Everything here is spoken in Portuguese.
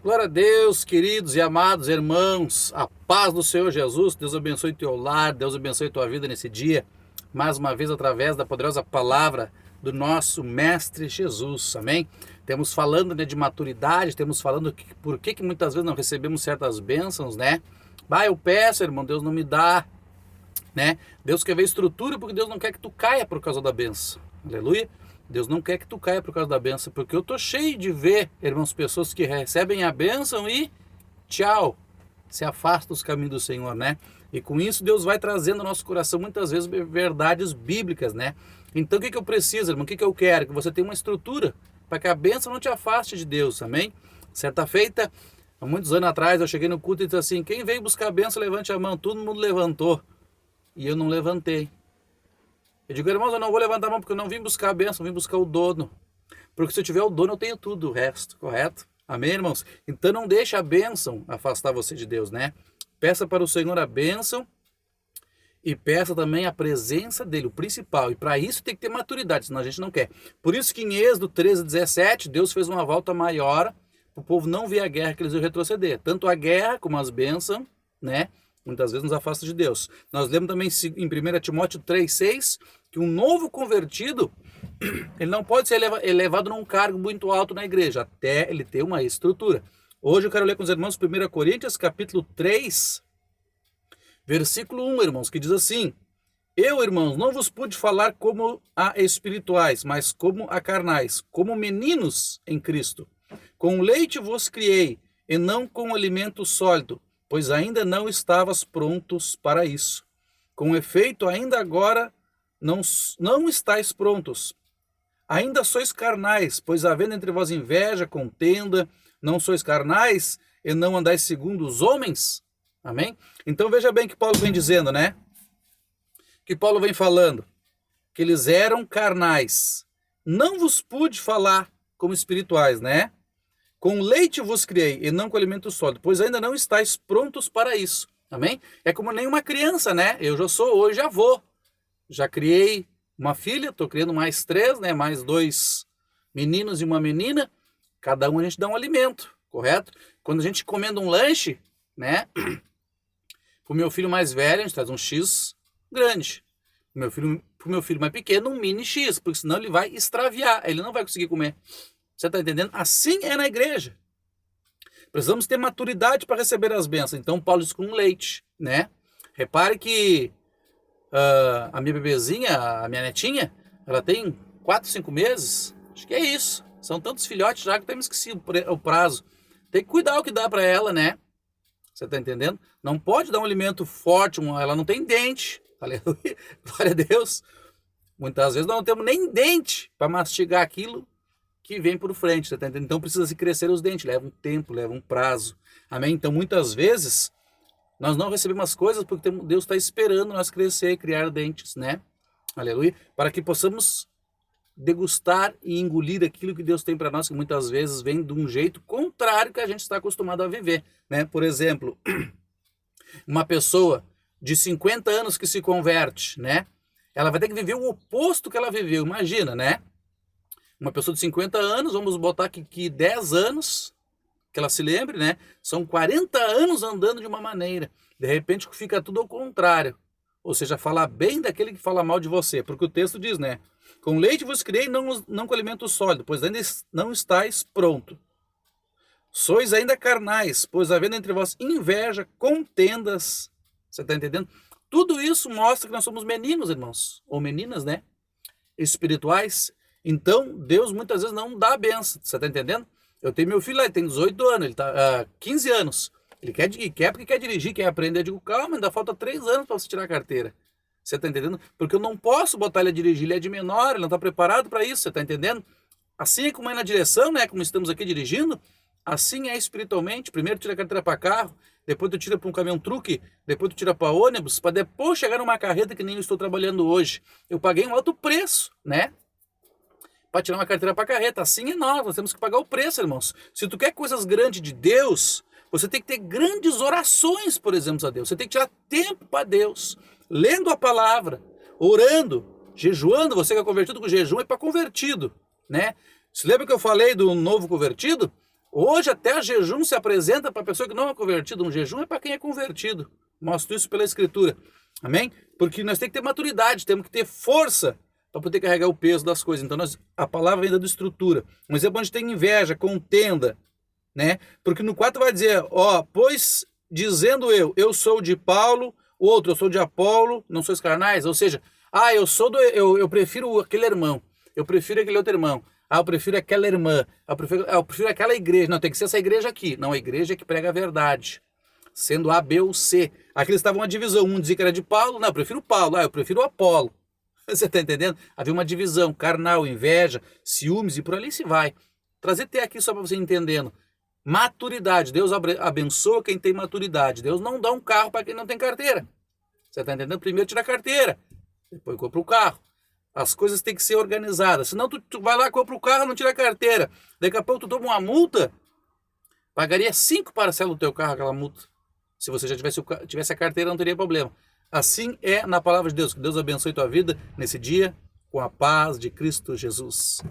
Glória a Deus, queridos e amados irmãos, a paz do Senhor Jesus, Deus abençoe teu lar, Deus abençoe tua vida nesse dia, mais uma vez através da poderosa palavra do nosso Mestre Jesus, amém? Temos falando, né, de maturidade, temos falando por que muitas vezes não recebemos certas bênçãos, né? Eu peço, irmão, Deus não me dá, né? Deus quer ver estrutura porque Deus não quer que tu caia por causa da bênção, aleluia? Deus não quer que tu caia por causa da bênção, porque eu tô cheio de ver, irmãos, pessoas que recebem a bênção e tchau, se afasta dos caminhos do Senhor, né? E com isso Deus vai trazendo ao nosso coração muitas vezes verdades bíblicas, né? Então o que eu preciso, irmão? O que eu quero? Que você tenha uma estrutura para que a bênção não te afaste de Deus, amém? Certa feita, há muitos anos atrás, eu cheguei no culto e disse assim: quem veio buscar a bênção, levante a mão. Todo mundo levantou e eu não levantei. Eu digo, irmãos, eu não vou levantar a mão porque eu não vim buscar a bênção, eu vim buscar o dono. Porque se eu tiver o dono, eu tenho tudo, o resto, correto? Amém, irmãos? Então não deixe a bênção afastar você de Deus, né? Peça para o Senhor a bênção e peça também a presença dele, o principal. E para isso tem que ter maturidade, senão a gente não quer. Por isso que em Êxodo 13:17, Deus fez uma volta maior para o povo não ver a guerra que eles iam retroceder. Tanto a guerra como as bênçãos, né? Muitas vezes nos afasta de Deus. Nós lemos também em 1 Timóteo 3:6 que um novo convertido, ele não pode ser elevado num cargo muito alto na igreja, até ele ter uma estrutura. Hoje eu quero ler com os irmãos 1 Coríntios, capítulo 3, versículo 1, irmãos, que diz assim: eu, irmãos, não vos pude falar como a espirituais, mas como a carnais, como meninos em Cristo. Com leite vos criei, e não com alimento sólido, pois ainda não estavas prontos para isso. Com efeito, ainda agora não estáis prontos. Ainda sois carnais, pois havendo entre vós inveja, contenda, não sois carnais e não andais segundo os homens? Amém? Então veja bem que Paulo vem dizendo, né? Que Paulo vem falando que eles eram carnais. Não vos pude falar como espirituais, né? Com leite vos criei, e não com alimento sólido, pois ainda não estáis prontos para isso. Amém? É como nenhuma criança, né? Eu já sou hoje avô. Já criei uma filha, estou criando mais 3, né? Mais 2 meninos e uma menina. Cada um a gente dá um alimento, correto? Quando a gente comendo um lanche, né? Pro meu filho mais velho, a gente traz um X grande. Pro meu filho mais pequeno, um mini X, porque senão ele vai extraviar, ele não vai conseguir comer. Você está entendendo? Assim é na igreja. Precisamos ter maturidade para receber as bênçãos. Então Paulo diz com leite, né? Repare que a minha bebezinha, a minha netinha, ela tem 4, 5 meses. Acho que é isso. São tantos filhotes já que temos esquecido o prazo. Tem que cuidar o que dá para ela, né? Você está entendendo? Não pode dar um alimento forte, ela não tem dente. Aleluia. Glória a Deus. Muitas vezes nós não temos nem dente para mastigar aquilo que vem por frente, tá entendendo? Então precisa se crescer os dentes, leva um tempo, leva um prazo, amém? Então muitas vezes nós não recebemos as coisas porque Deus está esperando nós crescer e criar dentes, né? Aleluia, para que possamos degustar e engolir aquilo que Deus tem para nós, que muitas vezes vem de um jeito contrário que a gente está acostumado a viver, né? Por exemplo, uma pessoa de 50 anos que se converte, né? Ela vai ter que viver o oposto que ela viveu, imagina, né? Uma pessoa de 50 anos, vamos botar que 10 anos, que ela se lembre, né? São 40 anos andando de uma maneira. De repente fica tudo ao contrário. Ou seja, falar bem daquele que fala mal de você. Porque o texto diz, né? Com leite vos criei, não com alimento sólido, pois ainda não estáis pronto. Sois ainda carnais, pois havendo entre vós inveja, contendas. Você está entendendo? Tudo isso mostra que nós somos meninos, irmãos. Ou meninas, né? Espirituais. Então, Deus muitas vezes não dá a benção, você está entendendo? Eu tenho meu filho lá, ele tem 18 anos, ele está 15 anos. Ele quer porque quer dirigir, quer aprender. Eu digo, calma, ainda falta 3 anos para você tirar a carteira. Você está entendendo? Porque eu não posso botar ele a dirigir, ele é de menor, ele não está preparado para isso, você está entendendo? Assim é como é na direção, né? Como estamos aqui dirigindo, assim é espiritualmente. Primeiro tira a carteira para carro, depois tu tira para um caminhão-truque, depois tu tira para ônibus, para depois chegar numa carreta que nem eu estou trabalhando hoje. Eu paguei um alto preço, né? Para tirar uma carteira para carreta. Assim é nós temos que pagar o preço, irmãos. Se tu quer coisas grandes de Deus, você tem que ter grandes orações, por exemplo, a Deus. Você tem que tirar tempo para Deus, lendo a palavra, orando, jejuando. Você que é convertido com jejum é para convertido, né? Se lembra que eu falei do novo convertido? Hoje até jejum se apresenta para a pessoa que não é convertida. Um jejum é para quem é convertido. Mostro isso pela Escritura. Amém? Porque nós temos que ter maturidade, temos que ter força para poder carregar o peso das coisas. Então a palavra vem dando estrutura. Um exemplo onde tem inveja, contenda, né? Porque no 4 vai dizer, pois dizendo eu sou de Paulo, o outro, eu sou de Apolo, não sois carnais. Ou seja, eu prefiro aquele irmão, eu prefiro aquele outro irmão. Eu prefiro aquela irmã, eu prefiro aquela igreja. Não, tem que ser essa igreja aqui. Não, a igreja que prega a verdade. Sendo A, B ou C. Aqui eles estavam uma divisão. Um dizia que era de Paulo. Não, eu prefiro Paulo. Eu prefiro o Apolo. Você está entendendo? Havia uma divisão. Carnal, inveja, ciúmes e por ali se vai. Trazer até aqui só para você entendendo. Maturidade. Deus abençoa quem tem maturidade. Deus não dá um carro para quem não tem carteira. Você está entendendo? Primeiro tira a carteira. Depois compra o carro. As coisas têm que ser organizadas. Senão tu vai lá, compra o carro, não tira a carteira. Daqui a pouco tu toma uma multa. Pagaria 5 parcelas do teu carro aquela multa. Se você já tivesse a carteira, não teria problema. Assim é na palavra de Deus. Que Deus abençoe tua vida nesse dia com a paz de Cristo Jesus.